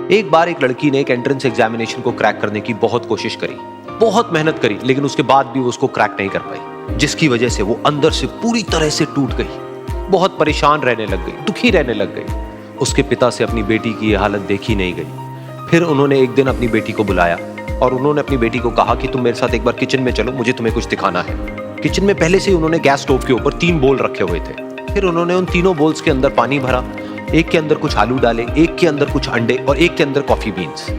एक बार एक लड़की ने एक एंट्रेंस एग्जामिनेशन को क्रैक करने की बहुत कोशिश करी, बहुत मेहनत करी, लेकिन उसके बाद भी वो उसको क्रैक नहीं कर पाई, जिसकी वजह से वो अंदर से पूरी तरह से टूट गई, बहुत परेशान रहने लग गई, दुखी रहने लग गई। उसके पिता से अपनी बेटी की यह हालत देखी नहीं गई। फिर उन्होंने एक दिन अपनी बेटी को बुलाया और उन्होंने अपनी बेटी को कहा कि तुम मेरे साथ एक बार किचन में चलो, मुझे तुम्हें कुछ दिखाना है। किचन में पहले से ही उन्होंने गैस स्टोव के ऊपर 3 बोल रखे हुए थे। फिर उन्होंने उन तीनों बोल्स के अंदर पानी भरा, एक के अंदर कुछ आलू डाले, एक के अंदर कुछ अंडे और एक के अंदर कॉफी बीन्स,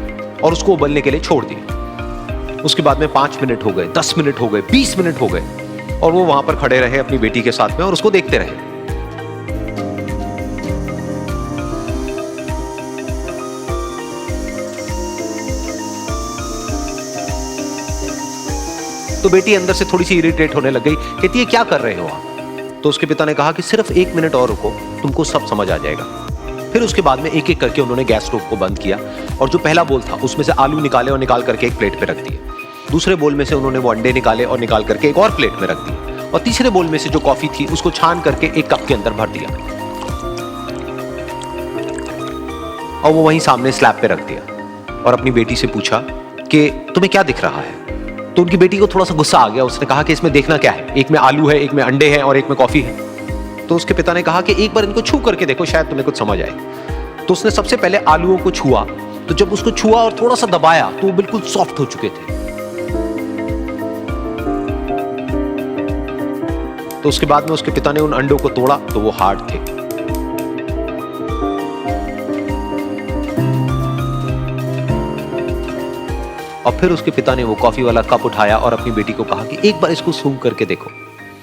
और उसको उबलने के लिए छोड़ दिया। उसके बाद में 5 मिनट हो गए, 10 मिनट हो गए, 20 मिनट हो गए, और वो वहां पर खड़े रहे अपनी बेटी के साथ में और उसको देखते रहे। तो बेटी अंदर से थोड़ी सी इरिटेट होने लग गई, कहती है क्या कर रहे हो आप? तो उसके पिता ने कहा कि सिर्फ 1 मिनट और रुको, तुमको सब समझ आ जाएगा। फिर उसके बाद में एक एक करके उन्होंने गैस स्टोव को बंद किया और जो पहला बोल था उसमें से आलू निकाले और निकाल करके एक प्लेट पे रख दिए। दूसरे बोल में से उन्होंने वो अंडे निकाले और निकाल करके एक और प्लेट में रख दिए, और तीसरे बोल में से जो कॉफी थी उसको छान करके एक कप के अंदर भर दिया और वो वहीं सामने स्लैब पे रख दिया और अपनी बेटी से पूछा कि तुम्हें क्या दिख रहा है? तो उनकी बेटी को थोड़ा सा गुस्सा आ गया। उसने कहा कि इसमें देखना क्या है, एक में आलू है, एक में अंडे हैं और एक में कॉफी है। तो उसके पिता ने कहा कि एक बार इनको छू करके देखो, शायद तुम्हें कुछ समझ आए। तो उसने सबसे पहले आलूओं को छुआ, तो जब उसको छुआ और थोड़ा सा दबाया तो वो बिल्कुल सॉफ्ट हो चुके थे। तो उसके बाद में उसके पिता ने उन अंडों को तोड़ा तो वो हार्ड थे। और फिर उसके पिता ने वो कॉफी वाला कप उठाया और अपनी बेटी को कहा कि एक बार इसको सूंघ करके देखो।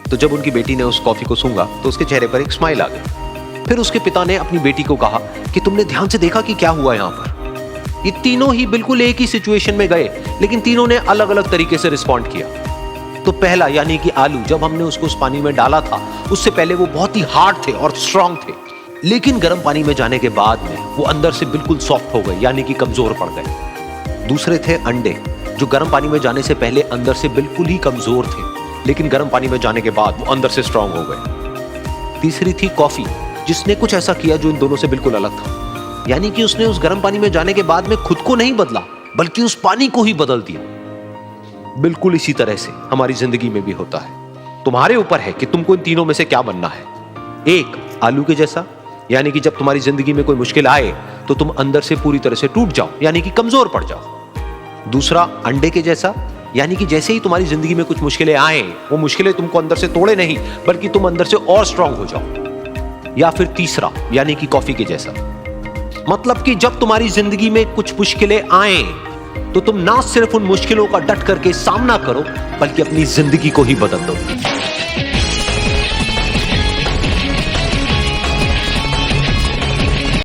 तो जब उनकी बेटी ने उस कॉफी को सूंघा तो उसके चेहरे पर एक स्माइल आ गई। फिर उसके पिता ने अपनी बेटी को कहा कि तुमने ध्यान से देखा कि क्या हुआ यहां पर? ये तीनों ही बिल्कुल एक ही सिचुएशन में गए, लेकिन तीनों ने अलग अलग तरीके से रिस्पॉन्ड किया। तो पहला यानी कि आलू, जब हमने उसको उस पानी में डाला था उससे पहले वो बहुत ही हार्ड थे और स्ट्रांग थे, लेकिन गर्म पानी में जाने के बाद में वो अंदर से बिल्कुल सॉफ्ट हो गए, यानी कि कमजोर पड़ गए। दूसरे थे अंडे, जो गर्म पानी में जाने से पहले अंदर से बिल्कुल ही कमजोर थे, लेकिन गर्म पानी में जाने के बाद वो अंदर से स्ट्रांग हो गए। तीसरी थी कॉफी, जिसने कुछ ऐसा किया जो इन दोनों से बिल्कुल अलग था, यानी कि उसने उस गर्म पानी में जाने के बाद में खुद को नहीं बदला, बल्कि उस पानी को ही बदल दिया। बिल्कुल इसी तरह से हमारी जिंदगी में भी होता है। तुम्हारे ऊपर है कि तुमको इन तीनों में से क्या बनना है। एक, आलू के जैसा, यानी कि जब तुम्हारी जिंदगी में कोई मुश्किल आए तो तुम अंदर से पूरी तरह से टूट जाओ, यानी कि कमजोर पड़ जाओ। दूसरा, अंडे के जैसा, यानी कि जैसे ही तुम्हारी जिंदगी में कुछ मुश्किलें आए, वो मुश्किलें तुमको अंदर से तोड़े नहीं, बल्कि तुम अंदर से और स्ट्रांग हो जाओ। या फिर तीसरा, यानी कि कॉफी के जैसा, मतलब कि जब तुम्हारी जिंदगी में कुछ मुश्किलें आए तो तुम ना सिर्फ उन मुश्किलों का डट करके सामना करो, बल्कि अपनी जिंदगी को ही बदल दो।